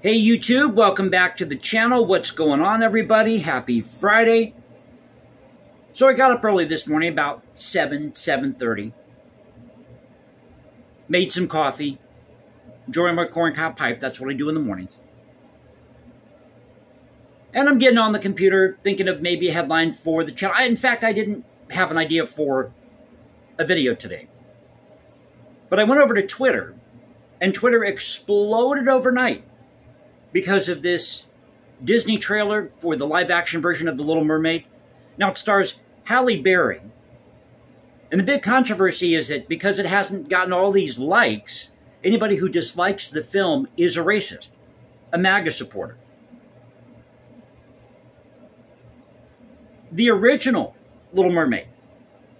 Hey YouTube, welcome back to the channel. What's going on, everybody? Happy Friday. So I got up early this morning, about 7:30. Made some coffee. Enjoying my corncob pipe. That's what I do in the mornings. And I'm getting on the computer, thinking of maybe a headline for the channel. In fact, I didn't have an idea for a video today. But I went over to Twitter, and Twitter exploded overnight because of this Disney trailer for the live-action version of The Little Mermaid. Now, it stars Halle Berry. And the big controversy is that because it hasn't gotten all these likes, anybody who dislikes the film is a racist, a MAGA supporter. The original Little Mermaid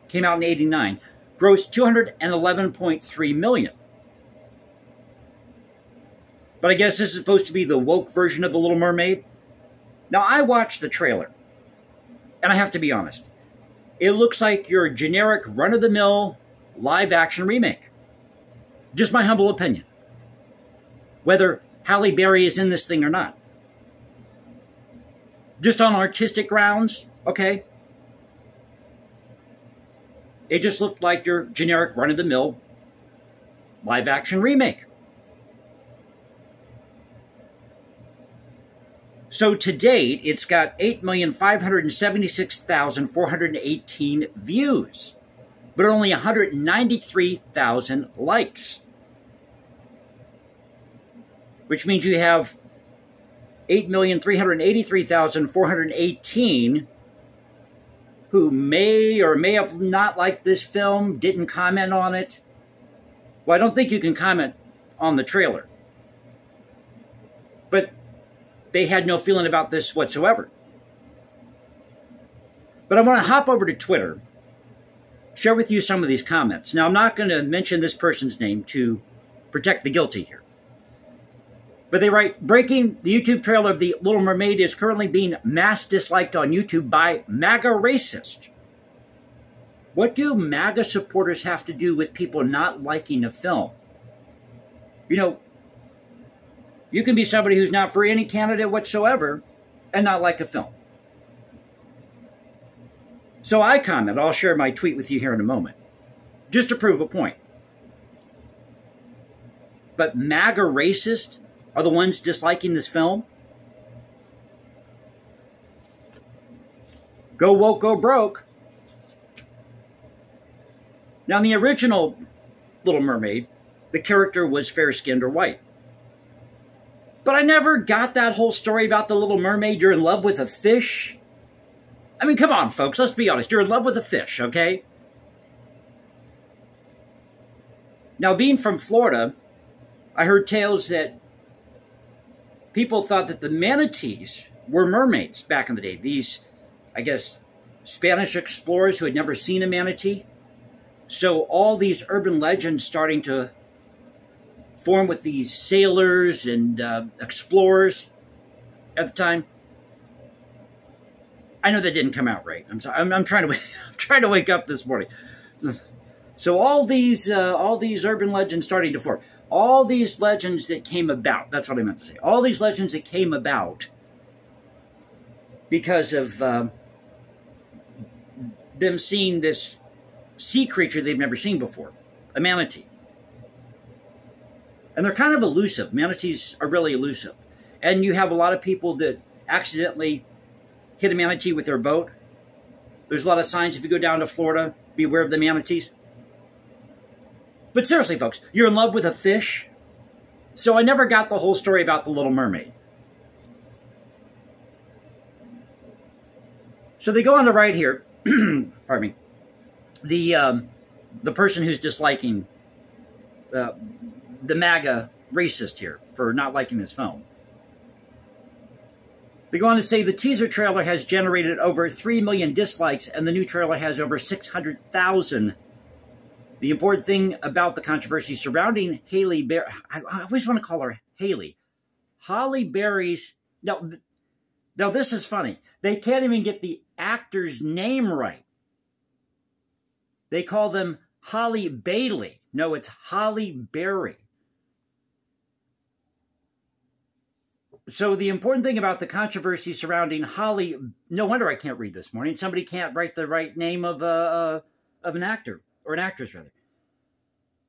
came out in '89, grossed $211.3 million. But I guess this is supposed to be the woke version of The Little Mermaid. Now, I watched the trailer, and I have to be honest. It looks like your generic run-of-the-mill live-action remake. Just my humble opinion. Whether Halle Berry is in this thing or not. Just on artistic grounds, okay. It just looked like your generic run-of-the-mill live-action remake. So to date, it's got 8,576,418 views, but only 193,000 likes. Which means you have 8,383,418 who may or may have not liked this film, didn't comment on it. Well, I don't think you can comment on the trailer. But they had no feeling about this whatsoever. But I want to hop over to Twitter, share with you some of these comments. Now, I'm not going to mention this person's name to protect the guilty here. But they write, breaking, the YouTube trailer of The Little Mermaid is currently being mass disliked on YouTube by MAGA racist. What do MAGA supporters have to do with people not liking a film? You know, you can be somebody who's not for any candidate whatsoever and not like a film. So I comment, I'll share my tweet with you here in a moment, just to prove a point. But MAGA racists are the ones disliking this film? Go woke, go broke. Now, in the original Little Mermaid, the character was fair-skinned or white. But I never got that whole story about the Little Mermaid. You're in love with a fish. I mean, come on, folks. Let's be honest. You're in love with a fish, okay? Now, being from Florida, I heard tales that people thought that the manatees were mermaids back in the day. These, I guess, Spanish explorers who had never seen a manatee. So all these urban legends starting to form with these sailors and explorers at the time. I know that didn't come out right. I'm sorry. I'm trying to wake up this morning. So all these urban legends starting to form. All these legends that came about. That's what I meant to say. All these legends that came about because of them seeing this sea creature they've never seen before, a manatee. And they're kind of elusive. Manatees are really elusive. And you have a lot of people that accidentally hit a manatee with their boat. There's a lot of signs if you go down to Florida, beware of the manatees. But seriously, folks, you're in love with a fish? So I never got the whole story about The Little Mermaid. So they go on to write here, pardon me, the person who's disliking the MAGA racist here for not liking this film. They go on to say the teaser trailer has generated over 3 million dislikes and the new trailer has over 600,000. The important thing about the controversy surrounding Halle Berry, I always want to call her Haley. Halle Berry's, now this is funny. They can't even get the actor's name right. They call them Halle Bailey. No, it's Halle Berry. So the important thing about the controversy surrounding Holly, no wonder I can't read this morning. Somebody can't write the right name of an actor, or an actress rather.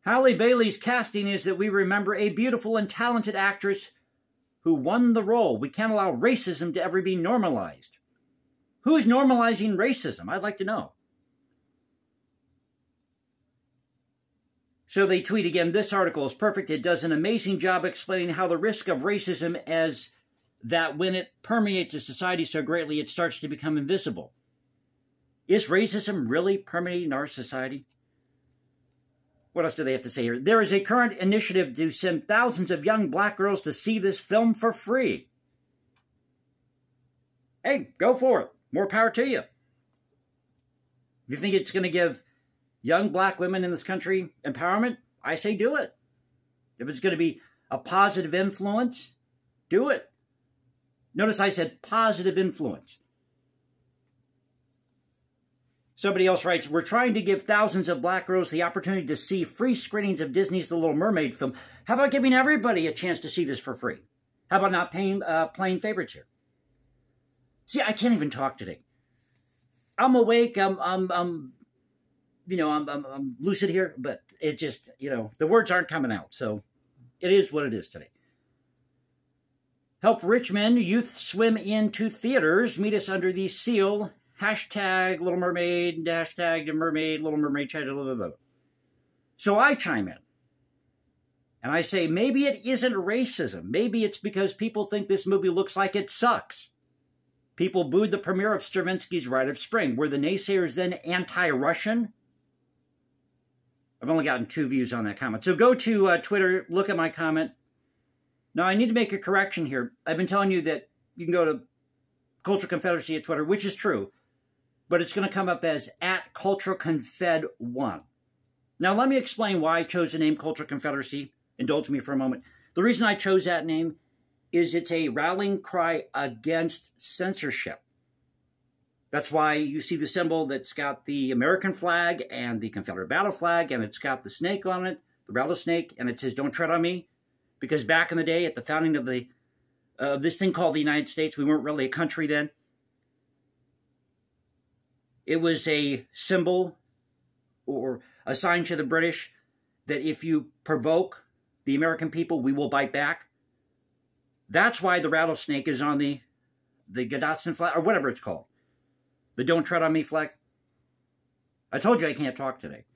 Halle Bailey's casting is that we remember a beautiful and talented actress who won the role. We can't allow racism to ever be normalized. Who's normalizing racism? I'd like to know. So they tweet again, this article is perfect. It does an amazing job explaining how the risk of racism as that when it permeates a society so greatly, it starts to become invisible. Is racism really permeating our society? What else do they have to say here? There is a current initiative to send thousands of young black girls to see this film for free. Hey, go for it. More power to you. You think it's going to give young black women in this country empowerment? I say do it. If it's going to be a positive influence, do it. Notice I said positive influence. Somebody else writes, we're trying to give thousands of black girls the opportunity to see free screenings of Disney's The Little Mermaid film. How about giving everybody a chance to see this for free? How about not playing favorites here? See, I can't even talk today. I'm awake. I'm lucid here, but it just, the words aren't coming out. So it is what it is today. Help rich men, youth swim into theaters. Meet us under the seal. Hashtag Little Mermaid, hashtag Mermaid, Little Mermaid, blah, blah, blah. So I chime in. And I say, maybe it isn't racism. Maybe it's because people think this movie looks like it sucks. People booed the premiere of Stravinsky's Rite of Spring. Were the naysayers then anti-Russian? I've only gotten 2 views on that comment. So go to Twitter, look at my comment. Now, I need to make a correction here. I've been telling you that you can go to Cultural Confederacy at Twitter, which is true. But it's going to come up as @CulturalConfed1. Now, let me explain why I chose the name Cultural Confederacy. Indulge me for a moment. The reason I chose that name is it's a rallying cry against censorship. That's why you see the symbol that's got the American flag and the Confederate battle flag, and it's got the snake on it, the rattlesnake, and it says, don't tread on me. Because back in the day, at the founding of this thing called the United States, we weren't really a country then. It was a symbol or a sign to the British that if you provoke the American people, we will bite back. That's why the rattlesnake is on the Gadsden flag, or whatever it's called. The Don't Tread on Me flag. I told you I can't talk today.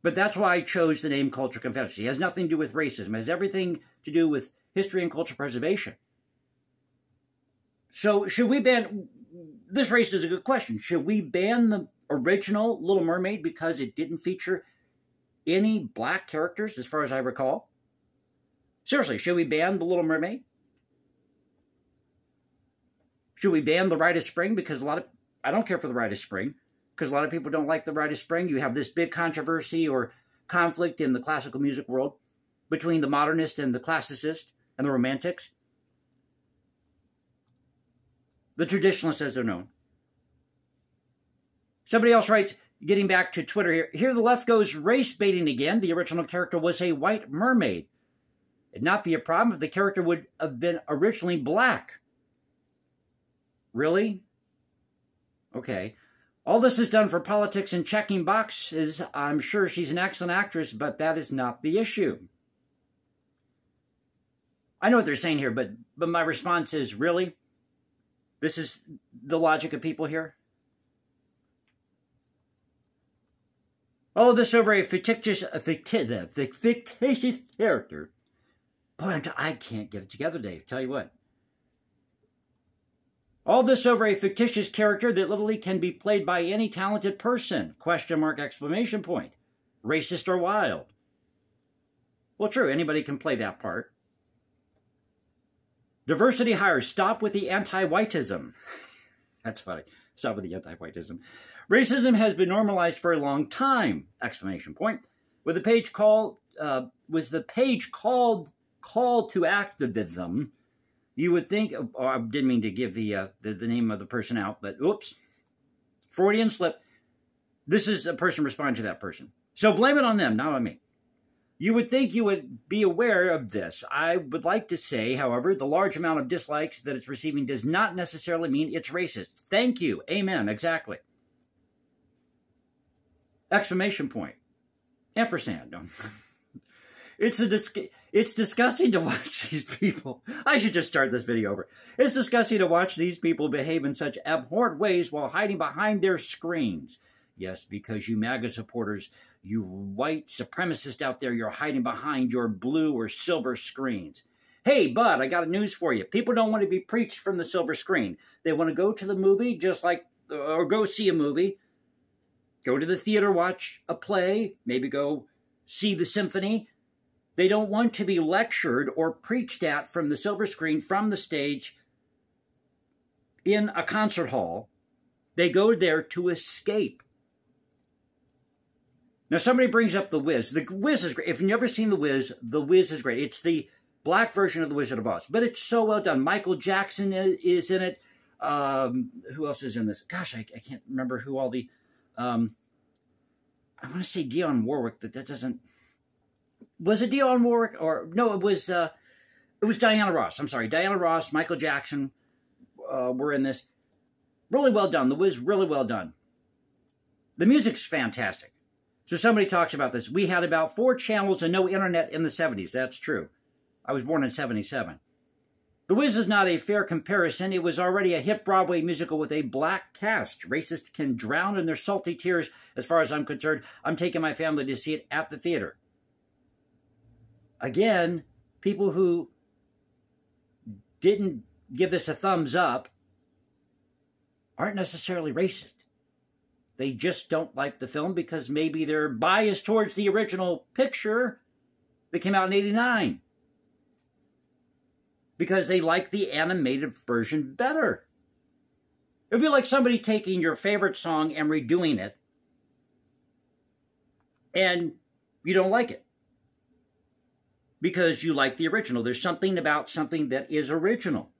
But that's why I chose the name Cultural Confederacy. It has nothing to do with racism. It has everything to do with history and cultural preservation. So should we ban... This raises a good question. Should we ban the original Little Mermaid because it didn't feature any black characters, as far as I recall? Seriously, should we ban the Little Mermaid? Should we ban the Rite of Spring? Because I don't care for the Rite of Spring, because a lot of people don't like the Rite of Spring. You have this big controversy or conflict in the classical music world between the modernist and the classicist and the romantics. The traditionalists, as they're known. Somebody else writes, getting back to Twitter here, here the left goes race baiting again. The original character was a white mermaid. It'd not be a problem if the character would have been originally black. Really? Okay. All this is done for politics and checking boxes. I'm sure she's an excellent actress, but that is not the issue. I know what they're saying here, but my response is, really? This is the logic of people here? All of this over a fictitious character. Boy, I can't get it together, Dave. Tell you what. All this over a fictitious character that literally can be played by any talented person. Question mark, exclamation point. Racist or wild. Well, true, anybody can play that part. Diversity hires. Stop with the anti-whiteism. That's funny. Stop with the anti-whiteism. Racism has been normalized for a long time! Exclamation point. With the page called Call to Activism, you would think, oh, I didn't mean to give the name of the person out, but oops. Freudian slip. This is a person responding to that person. So blame it on them, not on me. You would think you would be aware of this. I would like to say, however, the large amount of dislikes that it's receiving does not necessarily mean it's racist. Thank you. Amen. Exactly. Exclamation point. Ampersand. It's disgusting to watch these people. I should just start this video over. It's disgusting to watch these people behave in such abhorrent ways while hiding behind their screens. Yes, because you MAGA supporters, you white supremacists out there, you're hiding behind your blue or silver screens. Hey, bud, I got news for you. People don't want to be preached from the silver screen. They want to go to the movie or go see a movie, go to the theater, watch a play, maybe go see the symphony. They don't want to be lectured or preached at from the silver screen, from the stage, in a concert hall. They go there to escape. Now, somebody brings up The Wiz. The Wiz is great. If you've never seen The Wiz is great. It's the black version of The Wizard of Oz. But it's so well done. Michael Jackson is in it. Who else is in this? Gosh, I can't remember who all the... I want to say Dionne Warwick, but that doesn't... Was it Dionne Warwick? Or no, it was Diana Ross. I'm sorry. Diana Ross, Michael Jackson were in this. Really well done. The Wiz, really well done. The music's fantastic. So somebody talks about this. We had about 4 channels and no internet in the 70s. That's true. I was born in 77. The Wiz is not a fair comparison. It was already a hit Broadway musical with a black cast. Racists can drown in their salty tears. As far as I'm concerned, I'm taking my family to see it at the theater. Again, people who didn't give this a thumbs up aren't necessarily racist. They just don't like the film because maybe they're biased towards the original picture that came out in '89. Because they like the animated version better. It would be like somebody taking your favorite song and redoing it, and you don't like it because you like the original. There's something about something that is original.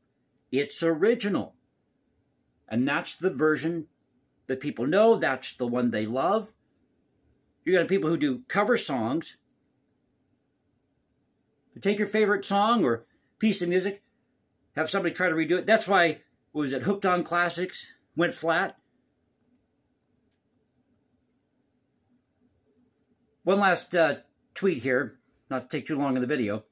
It's original. And that's the version that people know. That's the one they love. You got people who do cover songs. You take your favorite song or piece of music, have somebody try to redo it. That's why, what was it, Hooked on Classics went flat. One last tweet here, not to take too long in the video.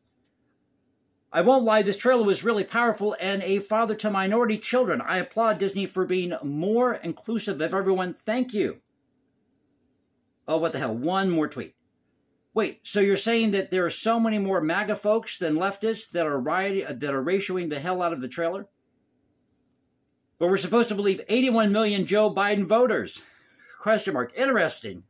I won't lie, this trailer was really powerful and a father to minority children. I applaud Disney for being more inclusive of everyone. Thank you. Oh, what the hell? One more tweet. Wait, so you're saying that there are so many more MAGA folks than leftists that are ratioing the hell out of the trailer? But we're supposed to believe 81 million Joe Biden voters. Question mark. Interesting.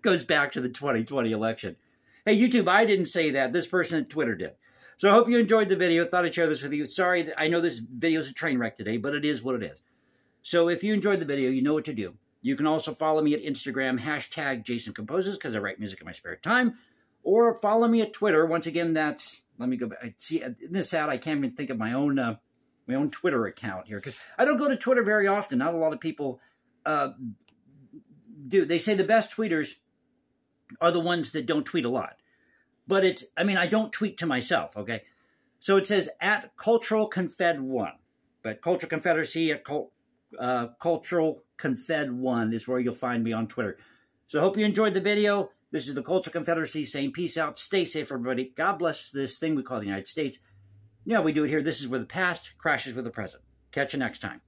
Goes back to the 2020 election. Hey, YouTube, I didn't say that. This person at Twitter did. So I hope you enjoyed the video. Thought I'd share this with you. Sorry, I know this video is a train wreck today, but it is what it is. So if you enjoyed the video, you know what to do. You can also follow me at Instagram, #JasonComposes, because I write music in my spare time. Or follow me at Twitter. Once again, that's... Let me go back. See, in this ad, I can't even think of my own Twitter account here, because I don't go to Twitter very often. Not a lot of people do. They say the best tweeters are the ones that don't tweet a lot. But it's, I mean, I don't tweet to myself, okay? So it says at Cultural Confed 1. But Cultural Confederacy at Cultural Confed 1 is where you'll find me on Twitter. So I hope you enjoyed the video. This is the Cultural Confederacy saying peace out. Stay safe, everybody. God bless this thing we call the United States. Yeah, we do it here. This is where the past crashes with the present. Catch you next time.